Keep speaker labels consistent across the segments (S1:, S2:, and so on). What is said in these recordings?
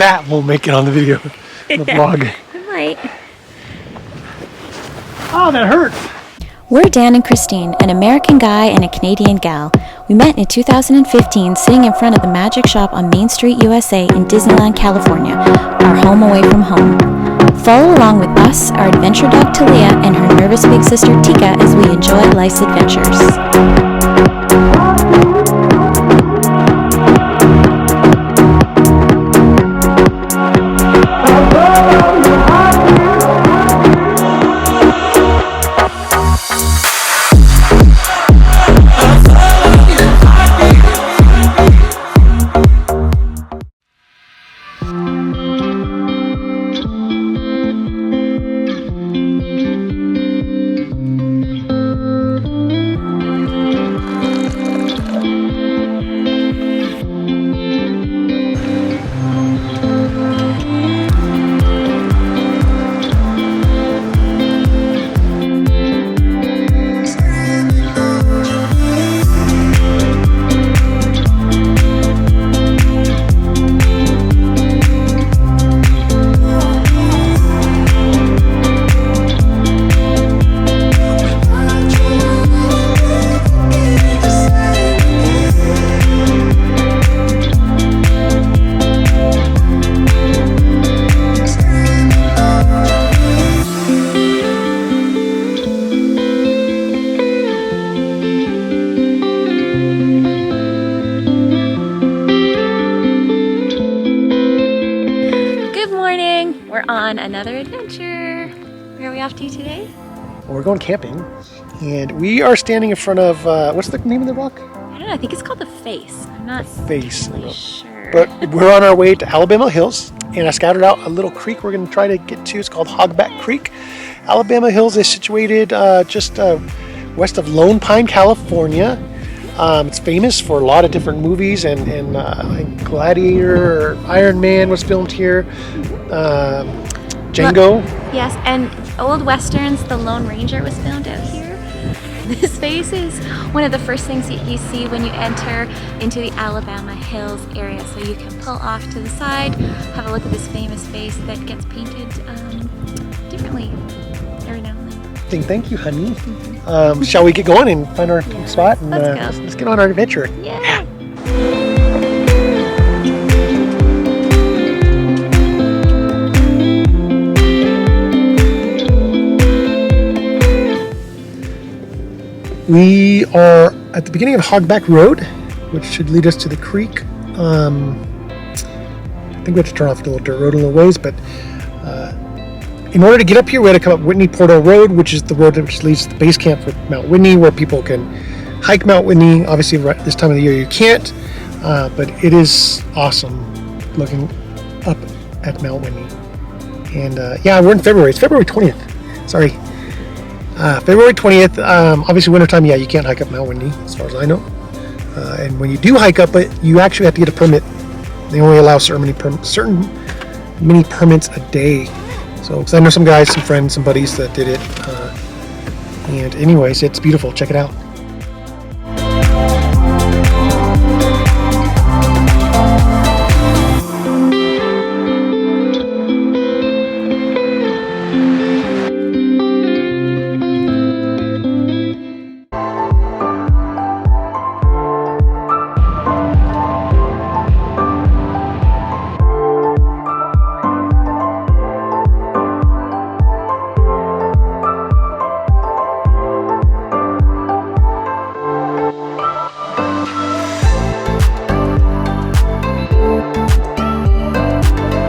S1: that won't make it on the video, the vlog.
S2: It might.
S1: Oh, that hurts.
S2: We're Dan and Christine, an American guy and a Canadian gal. We met in 2015 sitting in front of the Magic Shop on Main Street, USA in Disneyland, California, our home away from home. Follow along with us, our adventure dog Talia, and her nervous big sister Tika as we enjoy life's adventures. On another adventure. Where are we off to today?
S1: Well, we're going camping, and we are standing in front of what's the name of the rock?
S2: I don't know. I think it's called the Face. I'm not really sure.
S1: But we're on our way to Alabama Hills, and I scouted out a little creek we're going to try to get to. It's called Hogback Creek. Alabama Hills is situated just west of Lone Pine, California. It's famous for a lot of different movies, and like Gladiator or Iron Man was filmed here. Django.
S2: Yes, and old westerns. The Lone Ranger was filmed out here. This face is one of the first things that you see when you enter into the Alabama Hills area. So you can pull off to the side, have a look at this famous face that gets painted differently every now and then.
S1: Thank you, honey. Mm-hmm. Shall we get going and find our spot? And, let's get on our adventure.
S2: Yeah.
S1: We are at the beginning of Hogback Road, which should lead us to the creek. I think we have to turn off the little dirt road a little ways, but in order to get up here, we had to come up Whitney Portal Road, which is the road which leads to the base camp for Mount Whitney, where people can hike Mount Whitney. Obviously, right this time of the year you can't, but it is awesome looking up at Mount Whitney. And yeah, we're in February. It's February 20th. Sorry. February 20th, obviously wintertime, yeah, you can't hike up Mount Whitney, as far as I know. And when you do hike up it, you actually have to get a permit. They only allow certain many permits a day. So, because I know some guys, some friends, some buddies that did it. And anyways, it's beautiful. Check it out.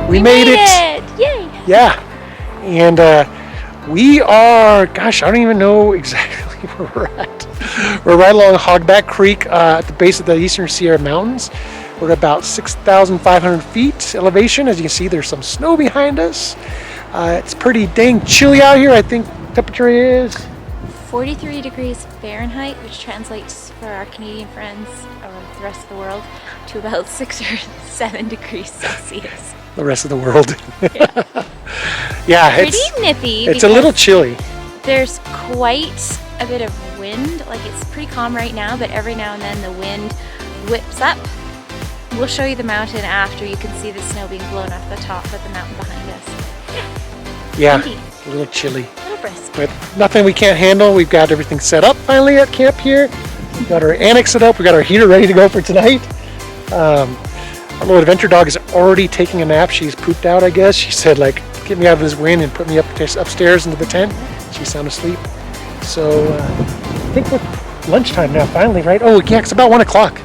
S1: We made it!
S2: Yay!
S1: Yeah, and we are, gosh, I don't even know exactly where we're at. We're right along Hogback Creek at the base of the Eastern Sierra Mountains. We're at about 6,500 feet elevation. As you can see, there's some snow behind us. It's pretty dang chilly out here. I think temperature is
S2: 43 degrees Fahrenheit, which translates for our Canadian friends or the rest of the world to about 6 or 7 degrees Celsius.
S1: The rest of the world.
S2: Yeah,
S1: yeah,
S2: pretty nippy.
S1: It's a little chilly.
S2: There's quite a bit of wind. Like, it's pretty calm right now, but every now and then the wind whips up we'll show you the mountain after. You can see the snow being blown off the top of the mountain behind us.
S1: Yeah,
S2: Windy.
S1: a little chilly.
S2: A little brisk.
S1: But nothing we can't handle. We've got everything set up finally at camp here. We've got our annex set up. We got our heater ready to go for tonight. Our little adventure dog is already taking a nap. She's pooped out, I guess. She said, like, get me out of this wind and put me upstairs into the tent. She's sound asleep. So I think we're lunchtime now, finally, right? Oh, yeah, it's about 1 o'clock.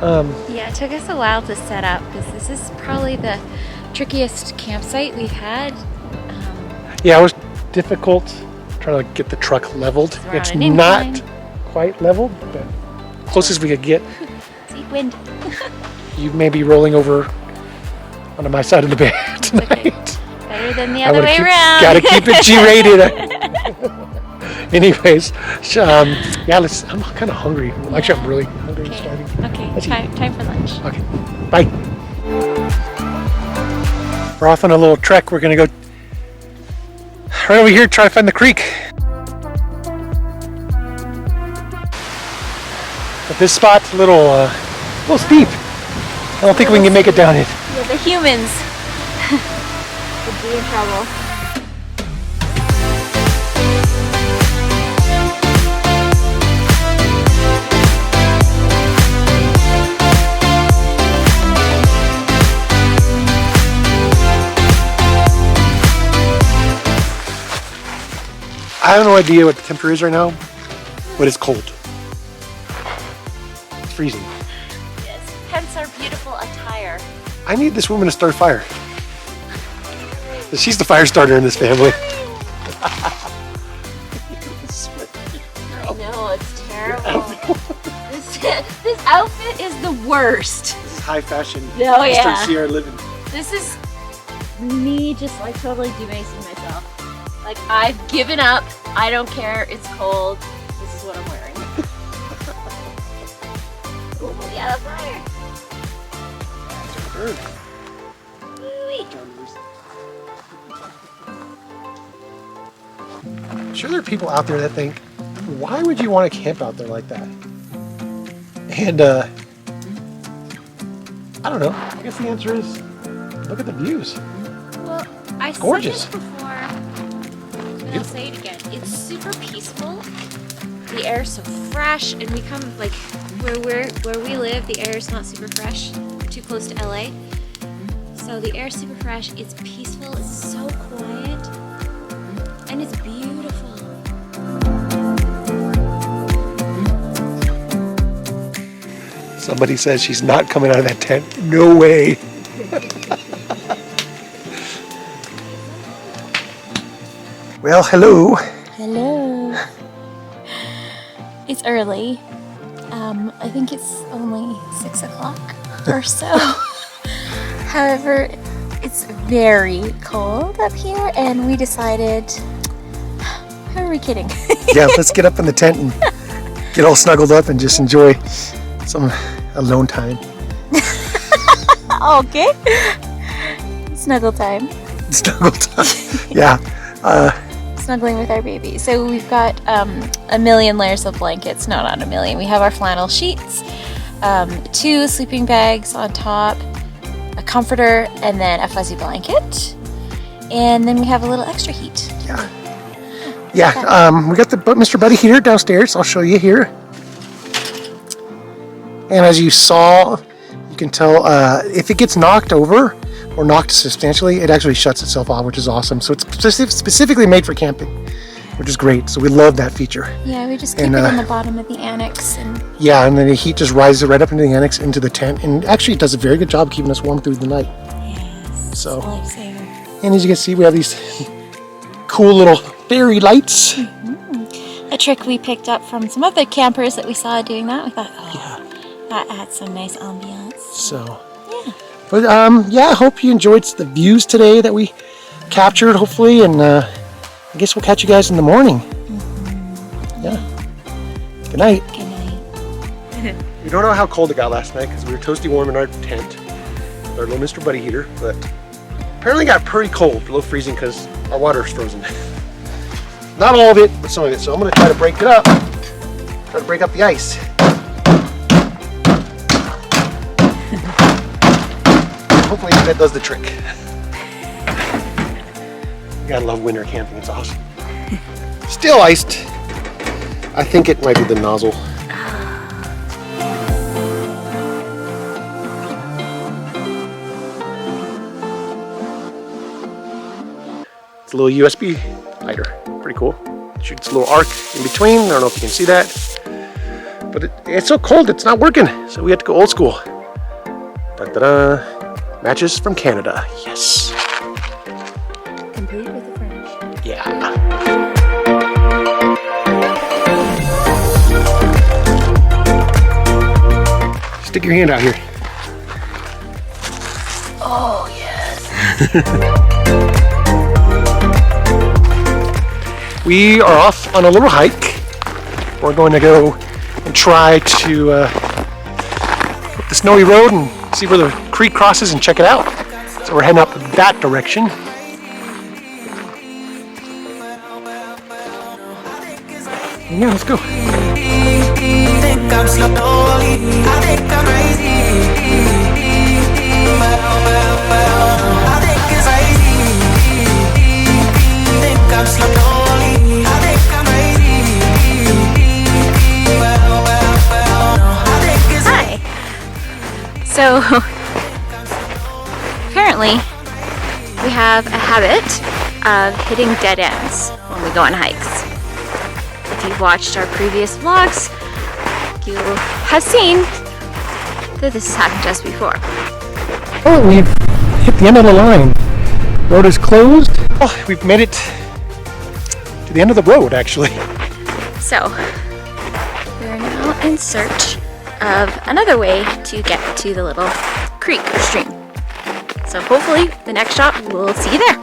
S2: Yeah, it took us a while to set up because this is probably the trickiest campsite we've had.
S1: Yeah, it was difficult trying to get the truck leveled. It's not quite leveled, but closest we could get.
S2: See, wind.
S1: You may be rolling over onto my side of the bed tonight.
S2: Okay. Better than the other way around.
S1: Gotta keep it G-rated. Anyways, yeah, I'm kind of hungry. Actually, I'm really hungry and starving.
S2: Okay, time for lunch.
S1: Okay, bye. We're off on a little trek. We're gonna go right over here, try to find the creek. But this spot's a little steep. I don't think we can make it down it.
S2: Yeah, the humans would be in trouble.
S1: I have no idea what the temperature is right now, but it's cold. It's freezing.
S2: Yes, hence our beautiful attire.
S1: I need this woman to start a fire. She's the fire starter in this family.
S2: I know, it's terrible. This outfit is the worst.
S1: This is high fashion.
S2: Oh, yeah.
S1: Mr. Sierra living.
S2: This is me just like totally debasing myself. Like, I've given up. I don't care. It's cold. This is what I'm wearing. Oh, yeah, the fire.
S1: I'm sure there are people out there that think, why would you want to camp out there like that? And I don't know. I guess the answer is, look at the views.
S2: Well, I
S1: gorgeous.
S2: said it before, and I'll say it again. It's super peaceful. The air is so fresh, and we come like where we live. The air is not super fresh. Too close to LA, so the air is super fresh. It's peaceful. It's so quiet, and it's beautiful.
S1: Somebody says she's not coming out of that tent. No way. Well, hello.
S2: Hello. It's early. I think it's only 6 o'clock or so. However, it's very cold up here, and we decided, who are we kidding?
S1: Yeah, let's get up in the tent and get all snuggled up and just enjoy some alone time.
S2: Okay. Snuggle time.
S1: Snuggle time. Yeah.
S2: Snuggling with our baby. So we've got a million layers of blankets. No, not a million. We have our flannel sheets, 2 sleeping bags on top, a comforter, and then a fuzzy blanket. And then we have a little extra heat.
S1: Yeah. Yeah. We got the Mr. Buddy heater downstairs. I'll show you here. And as you saw, you can tell if it gets knocked over or knocked substantially, it actually shuts itself off, which is awesome. So it's specifically made for camping, which is great. So we love that feature.
S2: Yeah, we just keep it on the bottom of the annex.
S1: Yeah, and then the heat just rises right up into the annex, into the tent, and actually it does a very good job keeping us warm through the night.
S2: Yes,
S1: so,
S2: it's a lifesaver.
S1: And as you can see, we have these cool little fairy lights.
S2: A trick we picked up from some other campers that we saw doing that. We thought, that adds some nice ambiance.
S1: So, yeah. But yeah, I hope you enjoyed the views today that we captured, hopefully, and I guess we'll catch you guys in the morning. Yeah. Good night.
S2: Good night.
S1: We don't know how cold it got last night because we were toasty warm in our tent with our little Mr. Buddy heater, but apparently it got pretty cold, below freezing, because our water is frozen. Not all of it, but some of it. So I'm going to try to break it up. Try to break up the ice. hopefully that does the trick. You gotta love winter camping, it's awesome. Still iced. I think it might be the nozzle. It's a little USB lighter, pretty cool. Shoots a little arc in between. I don't know if you can see that, but it's so cold it's not working, so we have to go old school. Da-da-da. Matches from Canada, yes.
S2: Complete with the French.
S1: Yeah. Stick your hand out here.
S2: Oh yes.
S1: We are off on a little hike. We're going to go and try to up the snowy road and see where the creek crosses and check it out. So we're heading up that direction. Yeah, let's go.
S2: So, apparently, we have a habit of hitting dead ends when we go on hikes. If you've watched our previous vlogs, you have seen that this has happened just before.
S1: Oh, we've hit the end of the line. Road is closed. Oh, we've made it to the end of the road, actually.
S2: So, we are now in search of another way to get to the little creek or stream. So hopefully the next stop we'll see you there.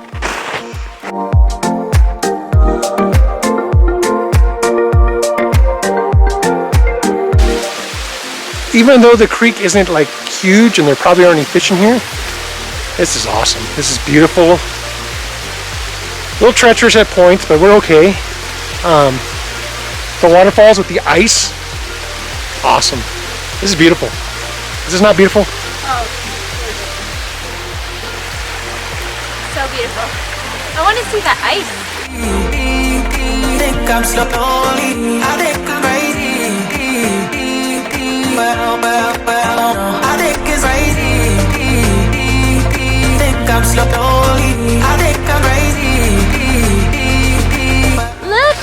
S1: Even though the creek isn't like huge and there probably aren't any fish in here, this is awesome. This is beautiful. A little treacherous at points, but we're okay. The waterfalls with the ice, awesome. This is beautiful. Is this not beautiful?
S2: Oh, so beautiful. I want to see that ice. Look!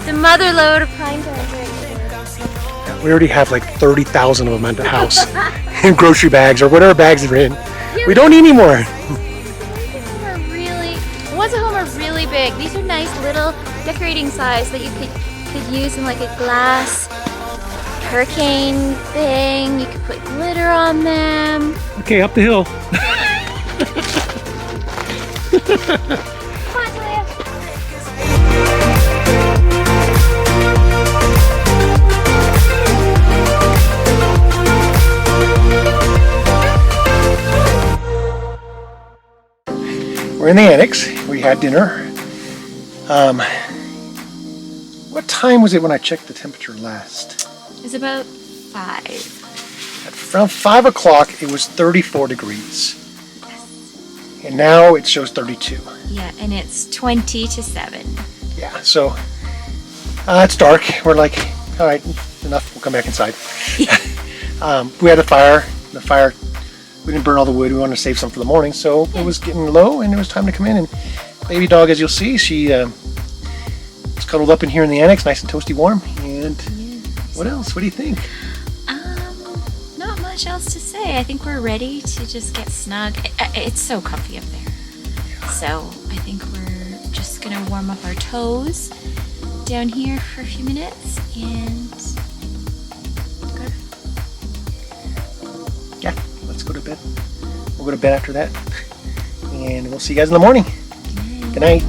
S2: The mother load of pine cones right here.
S1: We already have like 30,000 of them at the house in grocery bags or whatever bags they're in.
S2: Yeah,
S1: We don't need any more.
S2: The ones at home are really big. These are nice little decorating size that you could use in like a glass hurricane thing. You could put glitter on them.
S1: Okay, up the hill.
S2: Come on, Talia.
S1: We're in the annex. We had dinner. What time was it when I checked the temperature last?
S2: It's about 5.
S1: At around 5 o'clock, it was 34 degrees. And now it shows 32.
S2: Yeah, and it's 20 to 7.
S1: Yeah, so it's dark. We're like, all right, enough. We'll come back inside. We had a fire. The fire, we didn't burn all the wood. We wanted to save some for the morning. So it was getting low and it was time to come in. And baby dog, as you'll see, she is cuddled up in here in the annex, nice and toasty warm. And what else? What do you think?
S2: Not much else to say. I think we're ready to just get snug. It's so comfy up there. So I think we're just gonna warm up our toes down here for a few minutes and go.
S1: Yeah, let's go to bed. We'll go to bed after that. And we'll see you guys in the morning. Good night.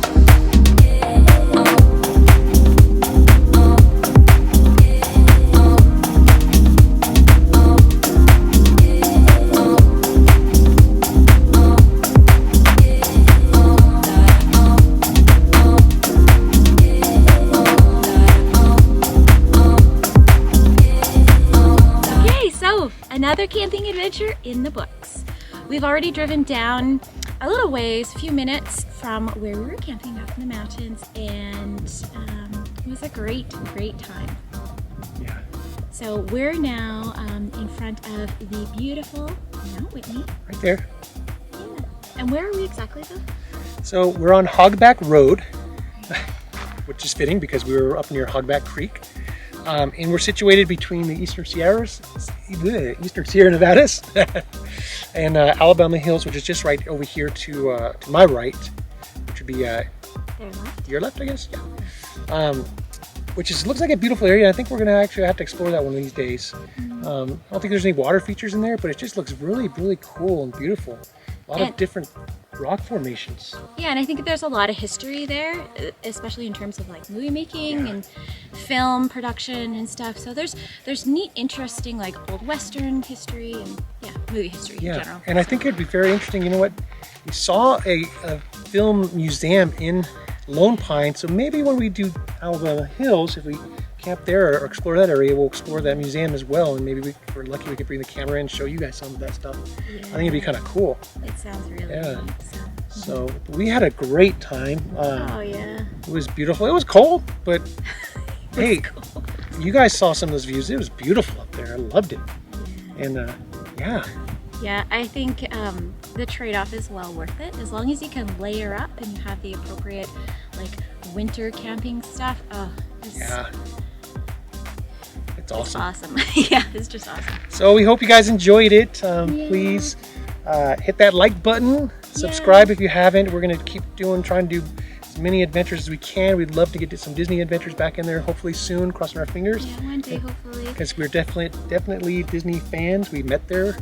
S2: Another camping adventure in the books. We've already driven down a little ways, a few minutes from where we were camping up in the mountains, and it was a great time.
S1: Yeah.
S2: So we're now in front of the beautiful Mount Whitney.
S1: Right there.
S2: Yeah. And where are we exactly though?
S1: So we're on Hogback Road, which is fitting because we were up near Hogback Creek. And we're situated between the Eastern Sierra Nevadas and Alabama Hills, which is just right over here to my right, which would be your left, I guess. Yeah. Which looks like a beautiful area. I think we're gonna actually have to explore that one of these days. I don't think there's any water features in there, but it just looks really cool and beautiful. A lot of different rock formations.
S2: Yeah, and I think there's a lot of history there, especially in terms of like movie making and film production and stuff. So there's neat, interesting like old Western history and movie history in general.
S1: And I think it'd be very interesting. You know what? We saw a film museum in Lone Pine, so maybe when we do Alabama Hills, if we camp there or explore that area, we'll explore that museum as well, and maybe if we're lucky we could bring the camera in and show you guys some of that stuff. Yeah. I think it'd be kind of cool.
S2: It sounds really neat.
S1: So we had a great time.
S2: Oh yeah.
S1: It was beautiful. It was cold, but hey, you guys saw some of those views. It was beautiful up there. I loved it. Yeah. And
S2: yeah, I think the trade-off is well worth it. As long as you can layer up and you have the appropriate like winter camping stuff. It's awesome. Yeah, it's just awesome.
S1: So we hope you guys enjoyed it. Please hit that like button, subscribe if you haven't. We're gonna keep trying to do as many adventures as we can. We'd love to get some Disney adventures back in there, hopefully soon, crossing our fingers.
S2: Yeah, one day, hopefully.
S1: Because we're definitely Disney fans. We met there,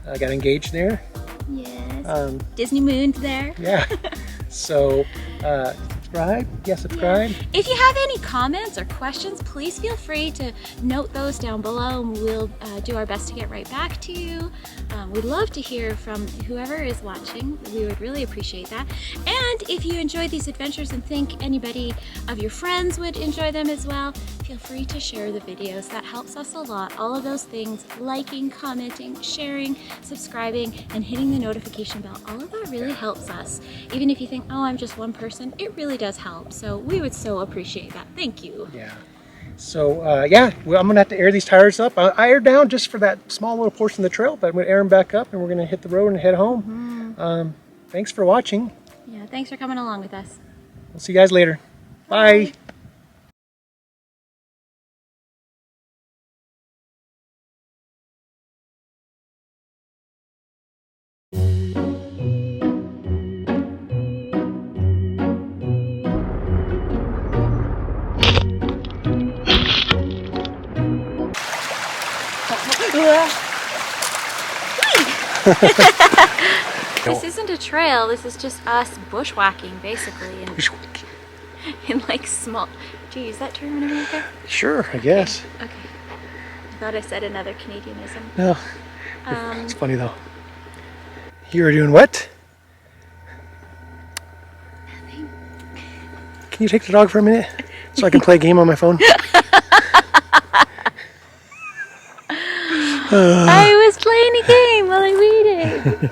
S1: got engaged there.
S2: Yes. Disney mooned there.
S1: Yeah. So subscribe. Yeah, subscribe.
S2: Yeah. If you have any comments or questions, please feel free to note those down below, and we'll do our best to get right back to you. We'd love to hear from whoever is watching. We would really appreciate that. And if you enjoyed these adventures and think anybody of your friends would enjoy them as well, feel free to share the videos. That helps us a lot. All of those things, liking, commenting, sharing, subscribing, and hitting the notification bell, all of that really helps us. Even if you think, oh, I'm just one person, it really does help. So we would so appreciate that. Thank you.
S1: Yeah. So well, I'm gonna have to air these tires up. I aired down just for that small little portion of the trail, but I'm gonna air them back up and we're gonna hit the road and head home. Thanks for watching.
S2: Yeah, thanks for coming along with us.
S1: We'll see you guys later. Bye.
S2: This isn't a trail, this is just us bushwhacking basically. In like small, do you use that term in America?
S1: Sure, I guess.
S2: Okay. I thought I said another Canadianism.
S1: No, it's funny though. You were doing what?
S2: Nothing.
S1: Can you take the dog for a minute so I can play a game on my phone?
S2: I was playing a game while I waited.